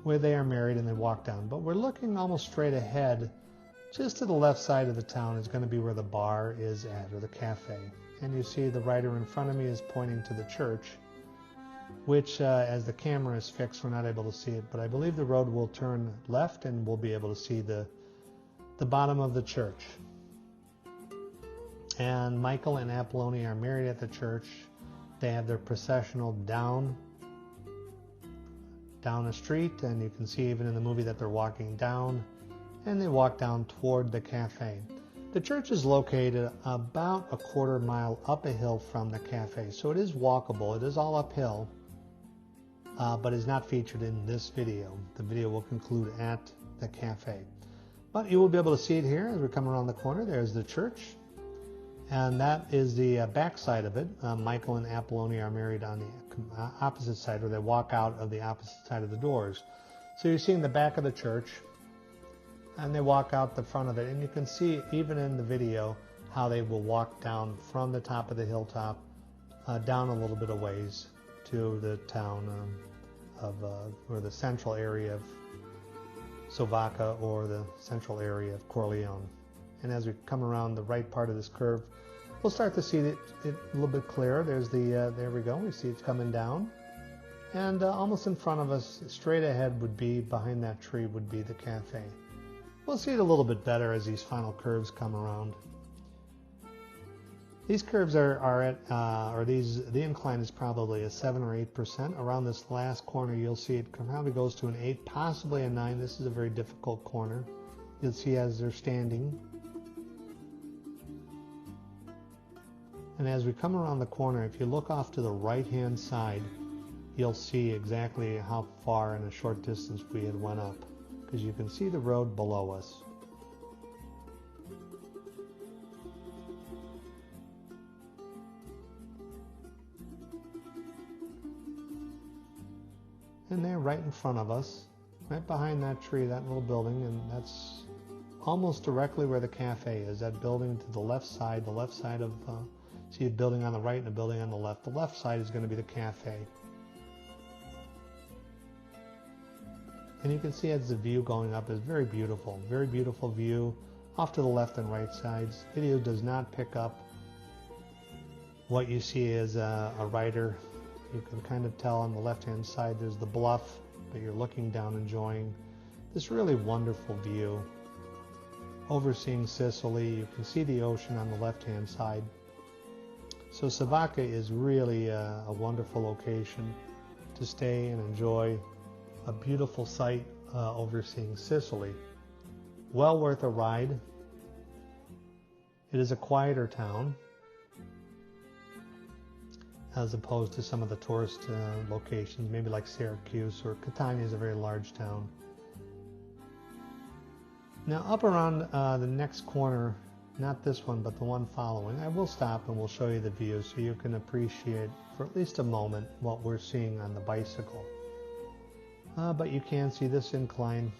Speaker 1: where they are married and they walk down. But we're looking almost straight ahead. Just to the left side of the town is going to be where the bar is at, or the cafe. And you see the writer in front of me is pointing to the church, which as the camera is fixed, we're not able to see it. But I believe the road will turn left and we'll be able to see the bottom of the church. And Michael and Apollonia are married at the church. They have their processional down a street, and you can see even in the movie that they're walking down, and they walk down toward the cafe. The church is located about a quarter mile up a hill from the cafe, so it is walkable. It is all uphill, but is not featured in this video. The video will conclude at the cafe. But you will be able to see it here as we come around the corner. There's the church, and that is the back side of it. Michael and Apollonia are married on the opposite side, or they walk out of the opposite side of the doors. So you're seeing the back of the church, and they walk out the front of it, and you can see even in the video how they will walk down from the top of the hilltop down a little bit of ways to the town or the central area of Savoca, or the central area of Corleone. And as we come around the right part of this curve, we'll start to see it a little bit clearer. There's the there we go. We see it's coming down, and almost in front of us, straight ahead, would be behind that tree would be the cafe. We'll see it a little bit better as these final curves come around. These curves the incline is probably a 7 or 8%. Around this last corner, you'll see it probably goes to an 8, possibly a 9. This is a very difficult corner. You'll see as they're standing. And as we come around the corner, if you look off to the right-hand side, you'll see exactly how far in a short distance we had went up, because you can see the road below us. And they're right in front of us, right behind that tree, that little building, and that's almost directly where the cafe is. That building to the left side of, see a building on the right and a building on the left. The left side is going to be the cafe. And you can see as the view going up is very beautiful view off to the left and right sides. Video does not pick up what you see as a rider. You can kind of tell on the left-hand side there's the bluff, but you're looking down enjoying this really wonderful view. Overseeing Sicily, you can see the ocean on the left-hand side. So Savoca is really a wonderful location to stay and enjoy a beautiful site overseeing Sicily. Well worth a ride. It is a quieter town as opposed to some of the tourist locations, maybe like Syracuse, or Catania is a very large town. Now up around the next corner, not this one, but the one following, I will stop and we'll show you the view so you can appreciate for at least a moment what we're seeing on the bicycle. But you can see this incline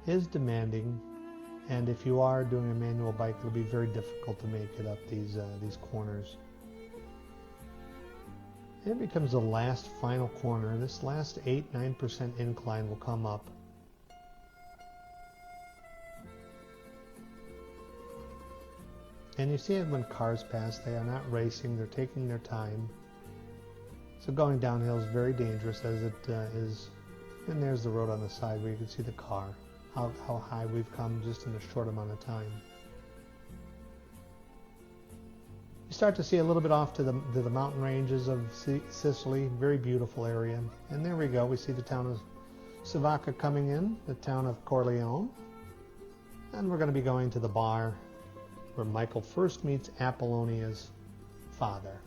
Speaker 1: is demanding, and if you are doing a manual bike, it'll be very difficult to make it up these corners. It becomes the last final corner. This last 8-9% incline will come up. And you see it when cars pass. They are not racing, they're taking their time. So going downhill is very dangerous as it is. And there's the road on the side where you can see the car. How high we've come just in a short amount of time. You start to see a little bit off to the mountain ranges of Sicily, very beautiful area. And there we go, we see the town of Savoca coming in, the town of Corleone. And we're going to be going to the bar where Michael first meets Apollonia's father.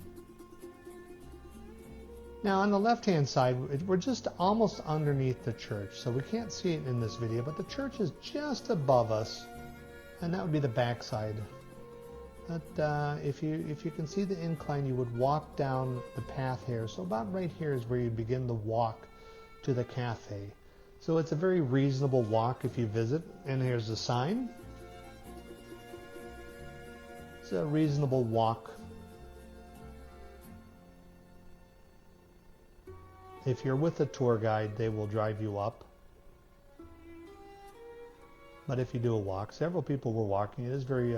Speaker 1: Now on the left-hand side, we're just almost underneath the church, so we can't see it in this video, but the church is just above us, and that would be the back side. But if you can see the incline, you would walk down the path here. So about right here is where you begin the walk to the cafe. So it's a very reasonable walk if you visit, and here's the sign. It's a reasonable walk. If you're with a tour guide, they will drive you up. But if you do a walk, several people were walking. It is very.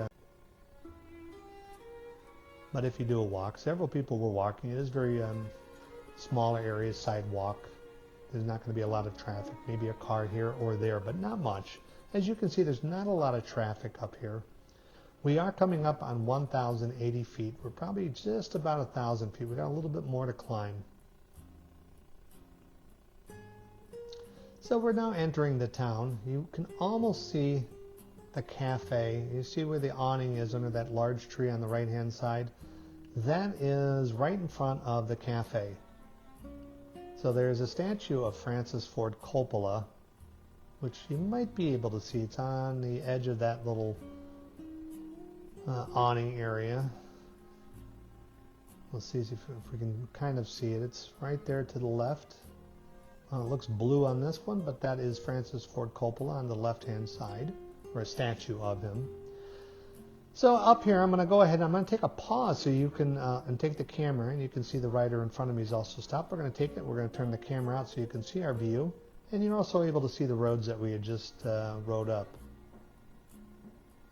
Speaker 1: But if you do a walk, several people were walking. It is very smaller areas, sidewalk. There's not going to be a lot of traffic. Maybe a car here or there, but not much. As you can see, there's not a lot of traffic up here. We are coming up on 1,080 feet. We're probably just about 1,000 feet. We got a little bit more to climb. So we're now entering the town. You can almost see the cafe. You see where the awning is under that large tree on the right-hand side? That is right in front of the cafe. So there's a statue of Francis Ford Coppola, which you might be able to see. It's on the edge of that little awning area. Let's see if we can kind of see it. It's right there to the left. It looks blue on this one, but that is Francis Ford Coppola on the left-hand side, or a statue of him. So up here, I'm going to go ahead. I'm going to take a pause so you can, and take the camera, and you can see the rider in front of me is also stopped. We're going to take it. We're going to turn the camera out so you can see our view, and you're also able to see the roads that we had just rode up.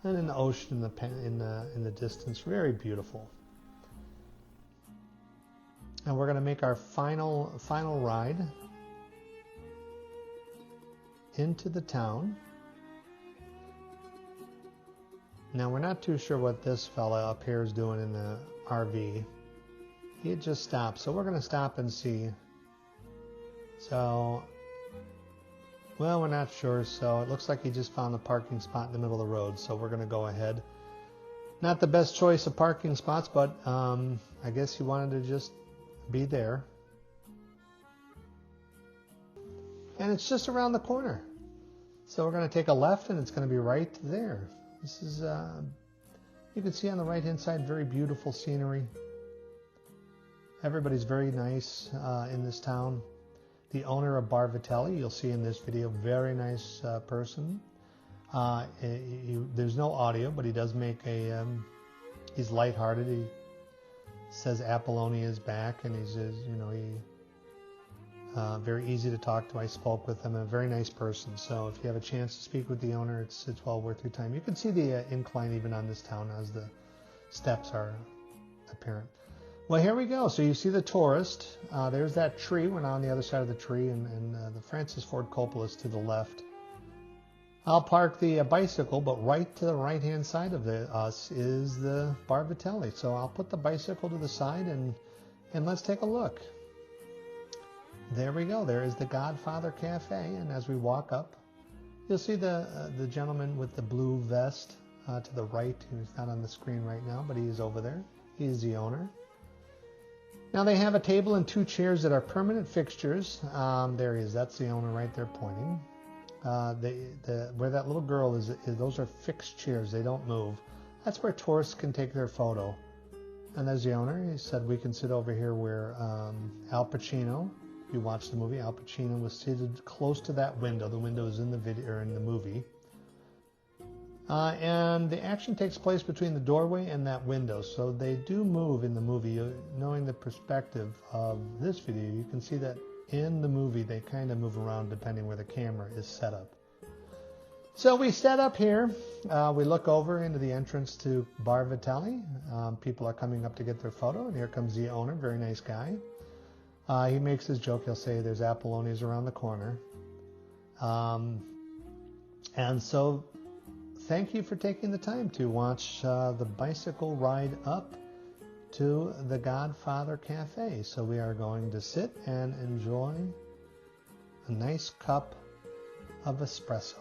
Speaker 1: And then the ocean in the distance, very beautiful. And we're going to make our final ride into the town. Now we're not too sure what this fella up here is doing in the RV. He had just stopped, so we're going to stop and see. So, well, we're not sure, so it looks like he just found a parking spot in the middle of the road, so we're going to go ahead. Not the best choice of parking spots, but I guess he wanted to just be there. And it's just around the corner. So we're going to take a left and it's going to be right there. This is, you can see on the right hand side, very beautiful scenery. Everybody's very nice in this town. The owner of Bar Vitelli, you'll see in this video, very nice person. There's no audio, but he does make a, he's lighthearted. He says Apollonia is back, and he says, you know, very easy to talk to. I spoke with him, a very nice person. So if you have a chance to speak with the owner, it's well worth your time. You can see the incline even on this town as the steps are apparent. Well, here we go. So you see the tourist. There's that tree. We're now on the other side of the tree, and the Francis Ford Coppola is to the left. I'll park the bicycle, but right to the right-hand side of us is the Bar Vitelli. So I'll put the bicycle to the side, and let's take a look. There we go. There is the Godfather Cafe, and as we walk up, you'll see the gentleman with the blue vest to the right. He's not on the screen right now, but he is over there. He is the owner. Now they have a table and 2 chairs that are permanent fixtures. There he is. That's the owner right there pointing. Where that little girl is, those are fixed chairs. They don't move. That's where tourists can take their photo. And there's the owner. He said we can sit over here where Al Pacino, if you watch the movie, Al Pacino was seated close to that window. The window is in the video or in the movie. And the action takes place between the doorway and that window. So they do move in the movie. Knowing the perspective of this video, you can see that in the movie they kind of move around depending where the camera is set up. So we set up here. We look over into the entrance to Bar Vitelli. People are coming up to get their photo, and here comes the owner, very nice guy. He makes his joke. He'll say there's Apollonia's around the corner. And so thank you for taking the time to watch the bicycle ride up to the Godfather Cafe. So we are going to sit and enjoy a nice cup of espresso.